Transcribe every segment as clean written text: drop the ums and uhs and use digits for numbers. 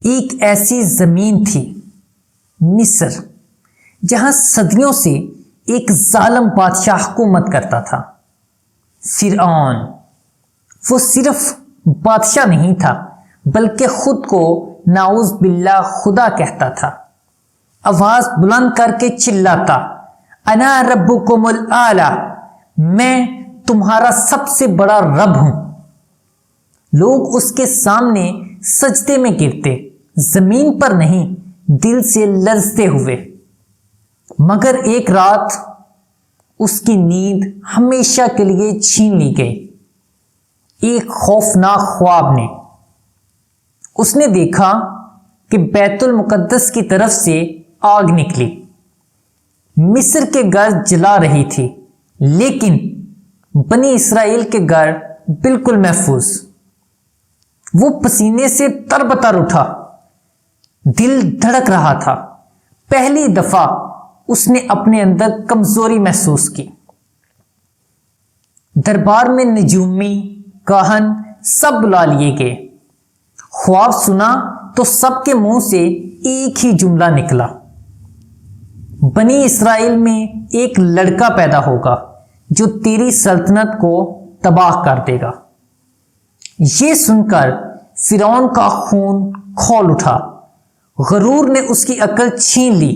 ایک ایسی زمین تھی مصر جہاں صدیوں سے ایک ظالم بادشاہ حکومت کرتا تھا، فرعون۔ وہ صرف بادشاہ نہیں تھا بلکہ خود کو نعوذ باللہ خدا کہتا تھا۔ آواز بلند کر کے چلاتا، انا ربکم الاعلی، میں تمہارا سب سے بڑا رب ہوں۔ لوگ اس کے سامنے سجدے میں گرتے، زمین پر نہیں، دل سے لرزتے ہوئے۔ مگر ایک رات اس کی نیند ہمیشہ کے لیے چھین لی گئی۔ ایک خوفناک خواب نے اس نے دیکھا کہ بیت المقدس کی طرف سے آگ نکلی، مصر کے گھر جلا رہی تھی، لیکن بنی اسرائیل کے گھر بالکل محفوظ۔ وہ پسینے سے تربتر اٹھا، دل دھڑک رہا تھا۔ پہلی دفعہ اس نے اپنے اندر کمزوری محسوس کی۔ دربار میں نجومی، کاہن سب بلا لیے گئے۔ خواب سنا تو سب کے منہ سے ایک ہی جملہ نکلا، بنی اسرائیل میں ایک لڑکا پیدا ہوگا جو تیری سلطنت کو تباہ کر دے گا۔ یہ سن کر فرعون کا خون کھول اٹھا، غرور نے اس کی عقل چھین لی۔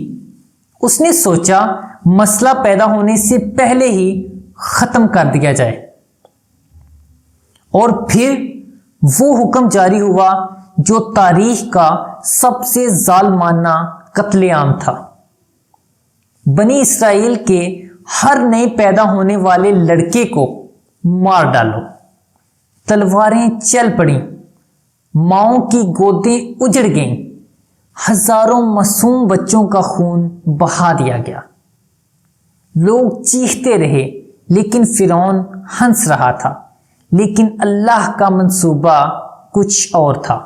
اس نے سوچا مسئلہ پیدا ہونے سے پہلے ہی ختم کر دیا جائے، اور پھر وہ حکم جاری ہوا جو تاریخ کا سب سے ظالمانہ قتل عام تھا۔ بنی اسرائیل کے ہر نئے پیدا ہونے والے لڑکے کو مار ڈالو۔ تلواریں چل پڑیں، ماؤں کی گودیں اجڑ گئیں، ہزاروں معصوم بچوں کا خون بہا دیا گیا۔ لوگ چیختے رہے لیکن فرعون ہنس رہا تھا، لیکن اللہ کا منصوبہ کچھ اور تھا۔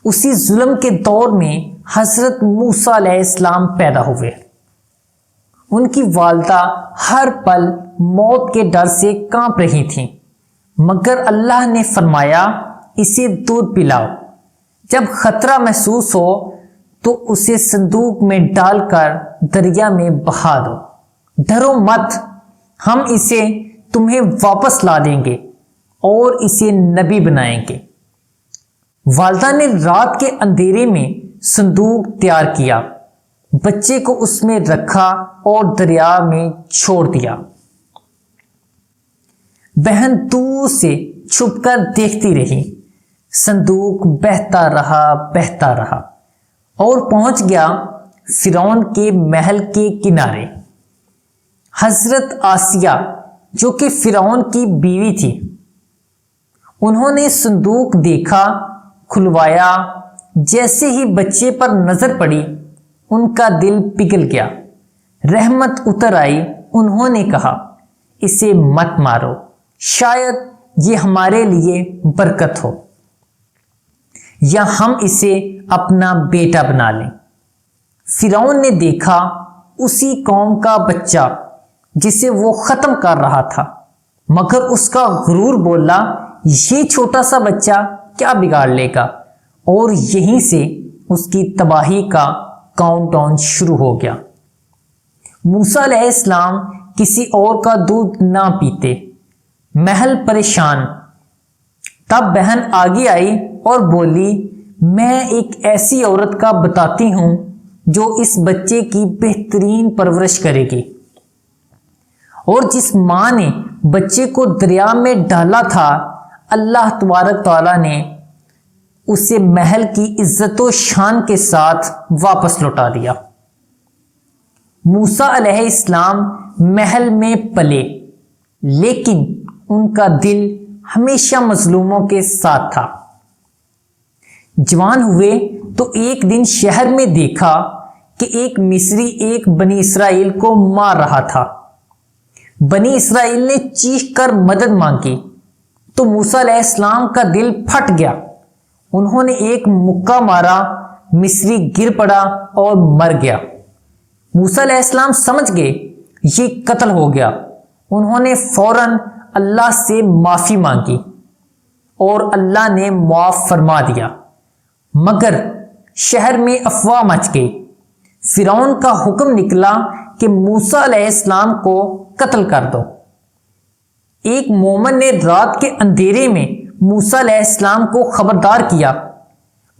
اسی ظلم کے دور میں حضرت موسیٰ علیہ السلام پیدا ہوئے۔ ان کی والدہ ہر پل موت کے ڈر سے کانپ رہی تھیں، مگر اللہ نے فرمایا اسے دودھ پلاؤ۔ جب خطرہ محسوس ہو تو اسے صندوق میں ڈال کر دریا میں بہا دو۔ ڈرو مت، ہم اسے تمہیں واپس لا دیں گے اور اسے نبی بنائیں گے۔ والدہ نے رات کے اندھیرے میں صندوق تیار کیا، بچے کو اس میں رکھا اور دریا میں چھوڑ دیا۔ بہن دور سے چھپ کر دیکھتی رہی۔ صندوق بہتا رہا اور پہنچ گیا فرعون کے محل کے کنارے۔ حضرت آسیہ جو کہ فرعون کی بیوی تھی، انہوں نے صندوق دیکھا، کھلوایا۔ جیسے ہی بچے پر نظر پڑی ان کا دل پگھل گیا، رحمت اتر آئی۔ انہوں نے کہا اسے مت مارو، شاید یہ ہمارے لیے برکت ہو، یا ہم اسے اپنا بیٹا بنا لیں۔ فرعون نے دیکھا اسی قوم کا بچہ جسے وہ ختم کر رہا تھا، مگر اس کا غرور بولا یہ چھوٹا سا بچہ کیا بگاڑ لے گا، اور یہیں سے اس کی تباہی کا کاؤنٹ ڈاؤن شروع ہو گیا۔ موسیٰ علیہ السلام کسی اور کا دودھ نہ پیتے، محل پریشان۔ تب بہن آگے آئی اور بولی میں ایک ایسی عورت کا بتاتی ہوں جو اس بچے کی بہترین پرورش کرے گی۔ اور جس ماں نے بچے کو دریا میں ڈالا تھا، اللہ تبارک تعالیٰ نے اسے محل کی عزت و شان کے ساتھ واپس لوٹا دیا۔ موسیٰ علیہ السلام محل میں پلے، لیکن ان کا دل ہمیشہ مظلوموں کے ساتھ تھا۔ جوان ہوئے تو ایک دن شہر میں دیکھا کہ ایک مصری ایک بنی اسرائیل کو مار رہا تھا۔ بنی اسرائیل نے چیخ کر مدد مانگی تو موسیٰ علیہ السلام کا دل پھٹ گیا۔ انہوں نے ایک مکہ مارا، مصری گر پڑا اور مر گیا۔ موسیٰ علیہ السلام سمجھ گئے یہ قتل ہو گیا۔ انہوں نے فوراً اللہ سے معافی مانگی اور اللہ نے معاف فرما دیا۔ مگر شہر میں افواہ مچ گئی۔ فرعون کا حکم نکلا کہ موسیٰ علیہ السلام کو قتل کر دو۔ ایک مومن نے رات کے اندھیرے میں موسیٰ علیہ السلام کو خبردار کیا۔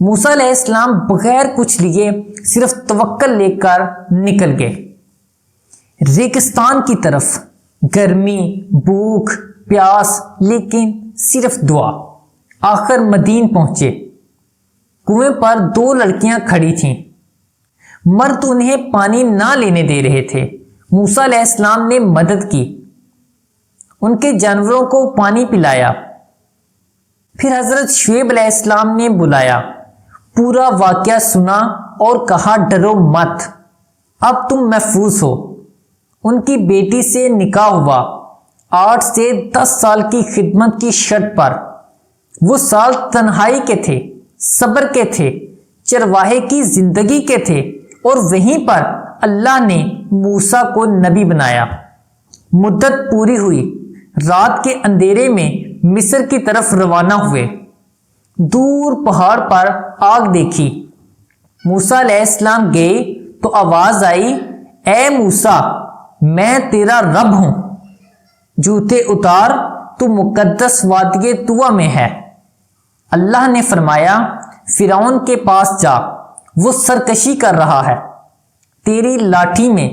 موسیٰ علیہ السلام بغیر کچھ لیے صرف توکل لے کر نکل گئے ریگستان کی طرف۔ گرمی، بھوک، پیاس، لیکن صرف دعا۔ آخر مدین پہنچے۔ کنویں پر 2 لڑکیاں کھڑی تھیں۔ مرد انہیں پانی نہ لینے دے رہے تھے۔ موسیٰ علیہ السلام نے مدد کی، ان کے جانوروں کو پانی پلایا۔ پھر حضرت شعیب علیہ السلام نے بلایا، پورا واقعہ سنا اور کہا ڈرو مت، اب تم محفوظ ہو۔ ان کی بیٹی سے نکاح ہوا 8 سے 10 سال کی خدمت کی شرط پر۔ وہ سال تنہائی کے تھے، صبر کے تھے، چرواہے کی زندگی کے تھے، اور وہیں پر اللہ نے موسیٰ کو نبی بنایا۔ مدت پوری ہوئی، رات کے اندھیرے میں مصر کی طرف روانہ ہوئے۔ دور پہاڑ پر آگ دیکھی۔ موسیٰ علیہ السلام گئے تو آواز آئی، اے موسیٰ، میں تیرا رب ہوں، جوتے اتار، تو مقدس وادی طویٰ میں ہے۔ اللہ نے فرمایا، فرعون کے پاس جا، وہ سرکشی کر رہا ہے، تیری لاٹھی میں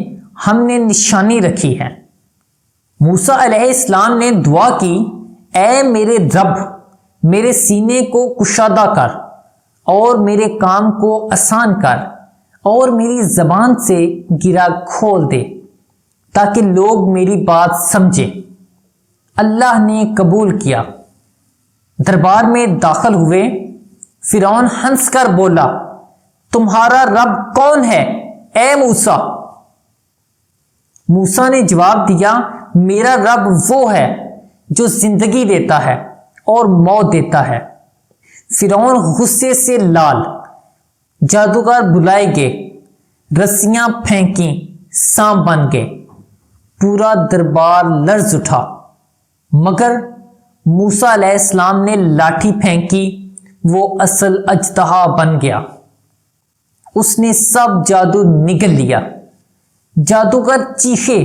ہم نے نشانی رکھی ہے۔ موسیٰ علیہ السلام نے دعا کی، اے میرے رب، میرے سینے کو کشادہ کر اور میرے کام کو آسان کر اور میری زبان سے گرہ کھول دے تاکہ لوگ میری بات سمجھیں۔ اللہ نے قبول کیا۔ دربار میں داخل ہوئے۔ فرعون ہنس کر بولا، تمہارا رب کون ہے اے موسیٰ؟ موسیٰ نے جواب دیا، میرا رب وہ ہے جو زندگی دیتا ہے اور موت دیتا ہے۔ فرعون غصے سے لال۔ جادوگر بلائے گئے، رسیاں پھینکیں، سانپ بن گئے۔ پورا دربار لرز اٹھا، مگر موسیٰ علیہ السلام نے لاٹھی پھینکی، وہ اصل اژدہا بن گیا۔ اس نے سب جادو نگل لیا۔ جادوگر چیخے،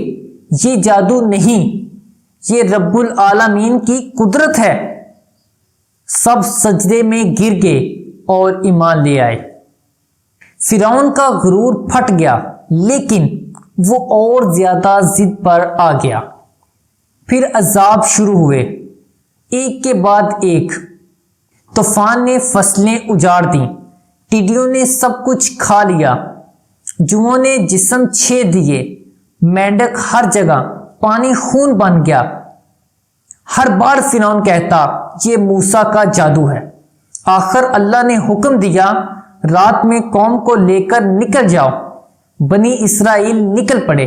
یہ جادو نہیں، یہ رب العالمین کی قدرت ہے۔ سب سجدے میں گر گئے اور ایمان لے آئے۔ فرعون کا غرور پھٹ گیا، لیکن وہ اور زیادہ ضد پر آ گیا۔ پھر عذاب شروع ہوئے، ایک کے بعد ایک۔ طوفان نے فصلیں اجاڑ دیں، ٹڈیوں نے سب کچھ کھا لیا، جوؤں نے جسم چھید دیے، مینڈک ہر جگہ، پانی خون بن گیا۔ ہر بار فرعون کہتا، یہ موسیٰ کا جادو ہے۔ آخر اللہ نے حکم دیا، رات میں قوم کو لے کر نکل جاؤ۔ بنی اسرائیل نکل پڑے،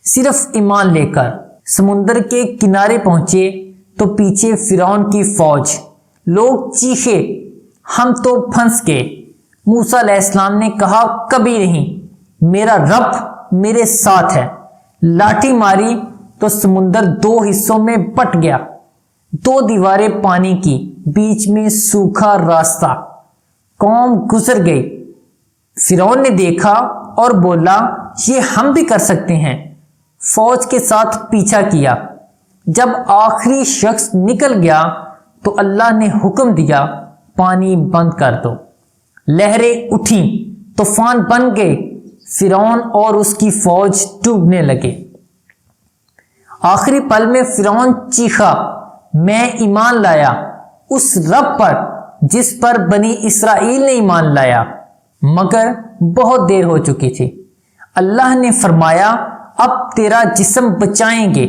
صرف ایمان لے کر۔ سمندر کے کنارے پہنچے تو پیچھے فرعون کی فوج۔ لوگ چیخے، ہم تو پھنس گئے۔ موسیٰ علیہ السلام نے کہا، کبھی نہیں، میرا رب میرے ساتھ ہے۔ لاٹھی ماری تو سمندر 2 حصوں میں بٹ گیا، 2 دیواریں پانی کی، بیچ میں سوکھا راستہ۔ قوم گزر گئی۔ فرعون نے دیکھا اور بولا، یہ ہم بھی کر سکتے ہیں۔ فوج کے ساتھ پیچھا کیا۔ جب آخری شخص نکل گیا تو اللہ نے حکم دیا، پانی بند کر دو۔ لہریں اٹھیں، طوفان بن گئے، فرعون اور اس کی فوج ڈوبنے لگے۔ آخری پل میں فرعون چیخا، میں ایمان لایا اس رب پر جس پر بنی اسرائیل نے ایمان لایا، مگر بہت دیر ہو چکی تھی۔ اللہ نے فرمایا، اب تیرا جسم بچائیں گے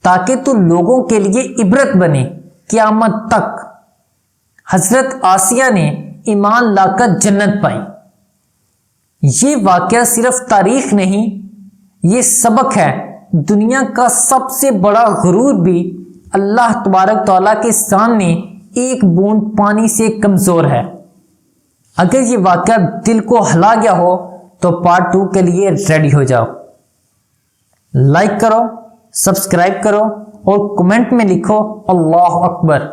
تاکہ تو لوگوں کے لیے عبرت بنے قیامت تک۔ حضرت آسیہ نے ایمان لا کر جنت پائی۔ یہ واقعہ صرف تاریخ نہیں، یہ سبق ہے۔ دنیا کا سب سے بڑا غرور بھی اللہ تبارک تعالیٰ کے سامنے ایک بوند پانی سے کمزور ہے۔ اگر یہ واقعہ دل کو ہلا گیا ہو تو پارٹ 2 کے لیے ریڈی ہو جاؤ۔ لائک کرو، سبسکرائب کرو اور کمنٹ میں لکھو اللہ اکبر۔